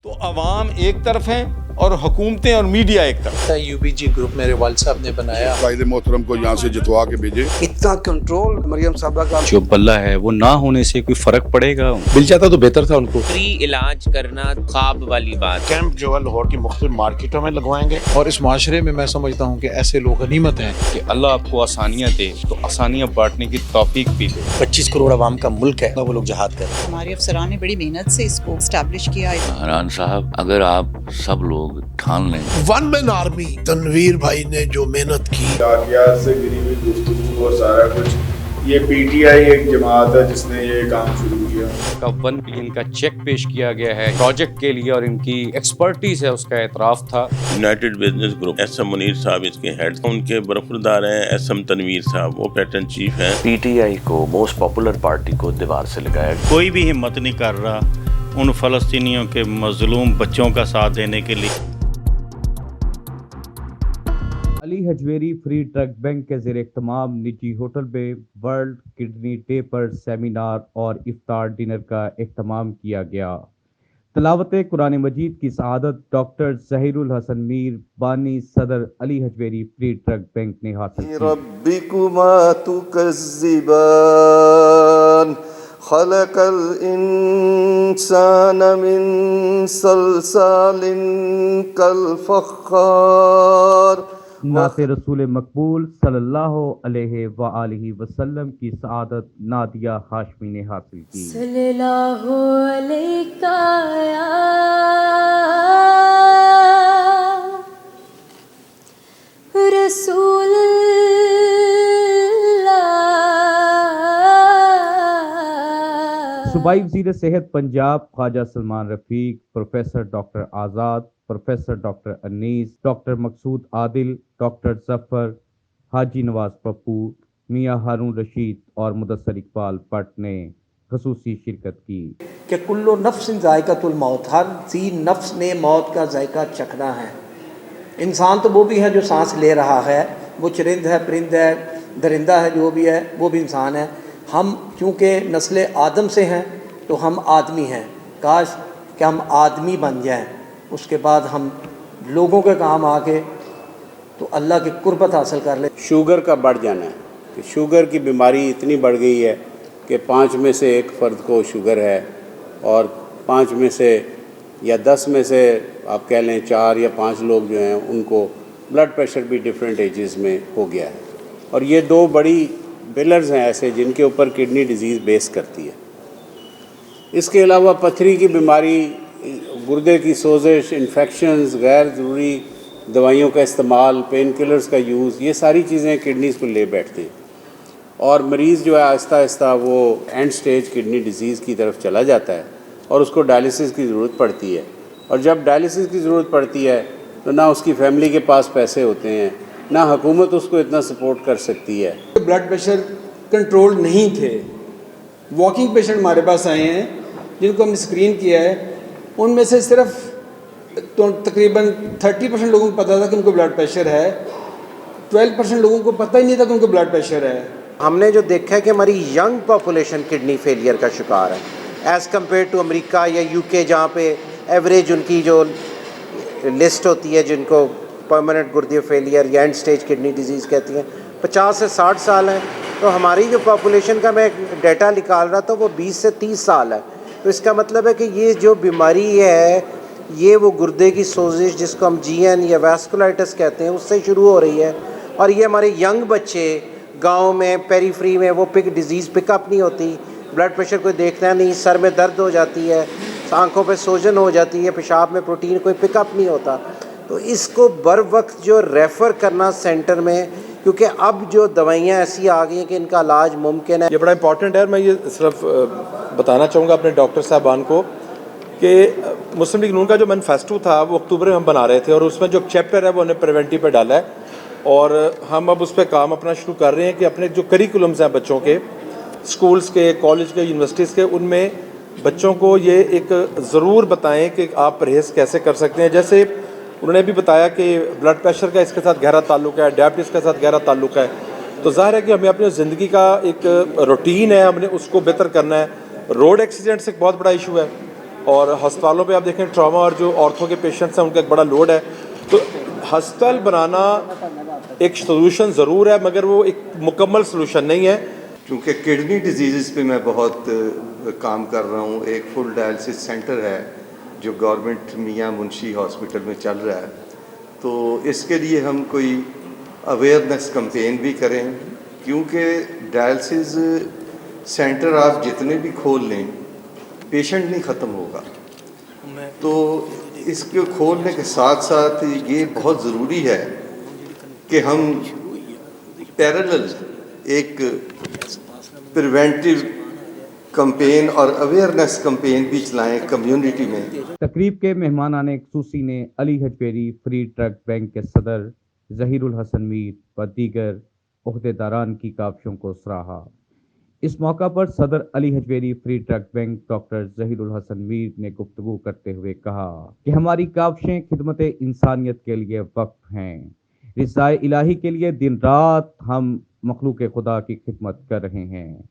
تو عوام ایک طرف ہیں اور حکومتیں اور میڈیا ایک طرف. UBG گروپ میرے والد صاحب نے بنایا. قائد محترم کو یہاں سے جتوا کے بھیجے. اتنا کنٹرول مریم صاحبہ کا جو بلہ ہے وہ نہ ہونے سے کوئی فرق پڑے گا؟ مل جاتا تو بہتر تھا ان کو. فری علاج کرنا خواب والی بات. کیمپ جو ہے لاہور کی مختلف مارکیٹوں میں لگوائیں گے. اور اس معاشرے میں سمجھتا ہوں کہ ایسے لوگ غنیمت ہیں کہ اللہ آپ کو آسانیاں دے تو آسانیاں بانٹنے کی توفیق بھی دے. 25 کروڑ عوام کا ملک ہے، وہ لوگ جہاد کر رہے ہیں. ہمارے افسران نے بڑی محنت سے اس کو اسٹیبلش کیا ہے. حران صاحب اگر آپ سب لوگ ٹھان لیں. ون مین آرمی تنویر بھائی نے جو محنت کی، واقعات سے گری ہوئی گفتگو اور سارا کچھ، یہ پی ٹی آئی ایک جماعت ہے جس نے یہ کام شروع کیا. کا 1 بلین کا چیک پیش کیا گیا ہے پروجیکٹ کے لیے اور ان کی ایکسپرٹیز ہے اس کا اعتراف تھا. United business group S M Munir صاحب اس کے ہیڈ، ان کے برخوردار ہیں ایس ایم تنویر صاحب، وہ پیٹرن چیف ہیں. پی ٹی آئی کو موسٹ پاپولر پارٹی کو دیوار سے لگایا. کوئی بھی ہمت نہیں کر رہا ان فلسطینیوں کے مظلوم بچوں کا ساتھ دینے کے لیے. علی حجویری فری ڈرگ بینک کے زیر اہتمام نجی ہوٹل میں ورلڈ کڈنی ڈے پر سیمینار اور افطار ڈنر کا اہتمام کیا گیا. تلاوت قرآن مجید کی سعادت ڈاکٹر ظہیر الحسن میر بانی صدر Ali Hajveri free drug bank نے حاصل کی. ربکما تکذبان خلق الانسان من صلصال کالفخار. نعت رسول مقبول صلی اللہ علیہ وآلہ وسلم کی سعادت نادیہ ہاشمی نے حاصل کی. صلی اللہ علیہ یا رسول صوبائی وزیر صحت پنجاب خواجہ سلمان رفیق، پروفیسر ڈاکٹر آزاد، پروفیسر ڈاکٹر انیس، ڈاکٹر مقصود عادل، ڈاکٹر ظفر، حاجی نواز پپو، میاں ہارون رشید اور مدثر اقبال بٹ نے خصوصی شرکت کی. کہ کل نفس ذائقۃ الموت، ہر ذی نفس نے موت کا ذائقہ چکھنا ہے. انسان تو وہ بھی ہے جو سانس لے رہا ہے، وہ چرند ہے، پرند ہے، درندہ ہے، جو بھی ہے وہ بھی انسان ہے. ہم چونکہ نسل آدم سے ہیں تو ہم آدمی ہیں. کاش کہ ہم آدمی بن جائیں، اس کے بعد ہم لوگوں کے کام آ کے تو اللہ کی قربت حاصل کر لیں. شوگر کا بڑھ جانا ہے کہ شوگر کی بیماری اتنی بڑھ گئی ہے کہ 5 میں سے 1 فرد کو شوگر ہے، اور 5 میں سے یا 10 میں سے آپ کہہ لیں 4 یا 5 لوگ جو ہیں ان کو بلڈ پریشر بھی ڈیفرنٹ ایجز میں ہو گیا ہے. اور یہ 2 بڑی پلرز ہیں ایسے جن کے اوپر کڈنی ڈیزیز بیس کرتی ہے. اس کے علاوہ پتھری کی بیماری، گردے کی سوزش، انفیکشنز، غیر ضروری دوائیوں کا استعمال، پین کلرز کا یوز، یہ ساری چیزیں کڈنیز کو لے بیٹھتے ہیں، اور مریض جو ہے آہستہ آہستہ وہ اینڈ سٹیج کڈنی ڈیزیز کی طرف چلا جاتا ہے اور اس کو ڈائلسس کی ضرورت پڑتی ہے. اور جب ڈائلسس کی ضرورت پڑتی ہے تو نہ اس کی فیملی کے پاس پیسے ہوتے ہیں، نہ حکومت اس کو اتنا سپورٹ کر سکتی ہے. بلڈ پریشر کنٹرول نہیں تھے. واکنگ پیشنٹ ہمارے پاس آئے ہیں جن کو ہم نے اسکرین کیا ہے، ان میں سے صرف تقریباً 30% لوگوں کو پتہ تھا کہ ان کو بلڈ پریشر ہے، 12% لوگوں کو پتہ ہی نہیں تھا کہ ان کو بلڈ پریشر ہے. ہم نے جو دیکھا ہے کہ ہماری ینگ پاپولیشن کڈنی فیلئر کا شکار ہے ایز کمپیئر ٹو امریکہ یا UK، جہاں پہ ایوریج ان کی جو لسٹ ہوتی ہے جن کو پرماننٹ گردے فیلئر یا اینڈ سٹیج کڈنی ڈیزیز کہتی ہیں 50 سے 60 سال ہیں. تو ہماری جو پاپولیشن کا میں ڈیٹا نکال رہا تھا وہ 20 سے 30 سال ہے. تو اس کا مطلب ہے کہ یہ جو بیماری ہے یہ وہ گردے کی سوزش جس کو ہم GN یا ویسکولائٹس کہتے ہیں اس سے شروع ہو رہی ہے. اور یہ ہمارے ینگ بچے گاؤں میں پیریفری میں وہ ڈیزیز پک اپ نہیں ہوتی، بلڈ پریشر کوئی دیکھنا نہیں، سر میں درد ہو جاتی ہے، آنکھوں پہ سوجن ہو جاتی ہے، پیشاب میں پروٹین کوئی پک اپ نہیں ہوتا. تو اس کو بر وقت جو ریفر کرنا سینٹر میں، کیونکہ اب جو دوائیاں ایسی آ گئی ہیں کہ ان کا علاج ممکن ہے. یہ بڑا امپورٹنٹ ہے. میں یہ صرف بتانا چاہوں گا اپنے ڈاکٹر صاحبان کو کہ مسلم لیگ نون کا جو مینیفیسٹو تھا وہ اکتوبر میں ہم بنا رہے تھے، اور اس میں جو چیپٹر ہے وہ ہم نے پریونٹیو پہ ڈالا ہے، اور ہم اب اس پہ کام اپنا شروع کر رہے ہیں کہ اپنے جو کریکولمز ہیں بچوں کے، اسکولز کے، کالج کے، یونیورسٹیز کے، ان میں بچوں کو یہ ایک ضرور بتائیں کہ آپ پرہیز کیسے کر سکتے ہیں. جیسے انہوں نے بھی بتایا کہ بلڈ پریشر کا اس کے ساتھ گہرا تعلق ہے، ڈائبٹیز کے ساتھ گہرا تعلق ہے. تو ظاہر ہے کہ ہمیں اپنی زندگی کا ایک روٹین ہے، ہم نے اس کو بہتر کرنا ہے. روڈ ایکسیڈنٹس ایک بہت بڑا ایشو ہے. اور ہسپتالوں پہ آپ دیکھیں ٹراما اور جو عورتوں کے پیشنٹس ہیں ان کا ایک بڑا لوڈ ہے. تو ہسپتال بنانا ایک سلوشن ضرور ہے مگر وہ ایک مکمل سلوشن نہیں ہے. کیونکہ کڈنی ڈیزیزز پہ میں بہت کام کر رہا ہوں. ایک فل ڈائلسس سینٹر ہے جو گورنمنٹ میاں منشی ہاسپٹل میں چل رہا ہے. تو اس کے لیے ہم کوئی اویئرنیس کمپین بھی کریں کیونکہ ڈائلسس سینٹر آپ جتنے بھی کھول لیں پیشنٹ نہیں ختم ہوگا. تو اس کے کھولنے کے ساتھ ساتھ یہ بہت ضروری ہے کہ ہم پیرالل ایک پریونٹیو کمپین اور اویئرنیس کمپین بھی چلائیں کمیونٹی میں. تقریب کے مہمانان خصوصی نے علی حجویری فری ٹرک بینک کے صدر ظہیر الحسن میر و دیگر عہدیداران کی کاوشوں کو سراہا. اس موقع پر صدر Ali Hajveri free truck bank doctor Zaheer ul-Hassan Mir نے گفتگو کرتے ہوئے کہا کہ ہماری کاوشیں خدمت انسانیت کے لیے وقف ہیں. رضائے الہی کے لیے دن رات ہم مخلوق خدا کی خدمت کر رہے ہیں.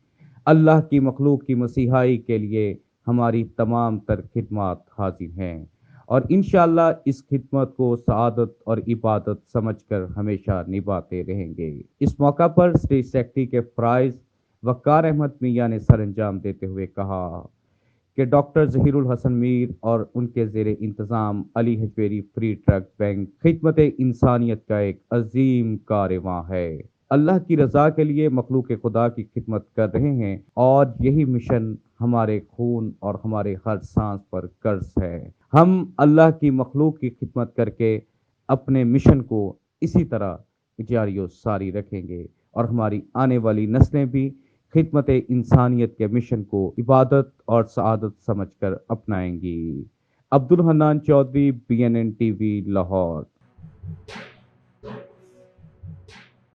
اللہ کی مخلوق کی مسیحائی کے لیے ہماری تمام تر خدمات حاضر ہیں اور انشاءاللہ اس خدمت کو سعادت اور عبادت سمجھ کر ہمیشہ نبھاتے رہیں گے. اس موقع پر اسٹیٹ سیکرٹری کے فرائض وقار احمد میاں نے سر انجام دیتے ہوئے کہا کہ ڈاکٹر ظہیر الحسن میر اور ان کے زیر انتظام علی حجویری فری ٹرک بینک خدمت انسانیت کا ایک عظیم کارواں ہے. اللہ کی رضا کے لیے مخلوق خدا کی خدمت کر رہے ہیں اور یہی مشن ہمارے خون اور ہمارے ہر سانس پر قرض ہے. ہم اللہ کی مخلوق کی خدمت کر کے اپنے مشن کو اسی طرح جاری و ساری رکھیں گے اور ہماری آنے والی نسلیں بھی خدمت انسانیت کے مشن کو عبادت اور سعادت سمجھ کر اپنائیں گی. Abdul Hannan Chaudhry BNN TV Lahore.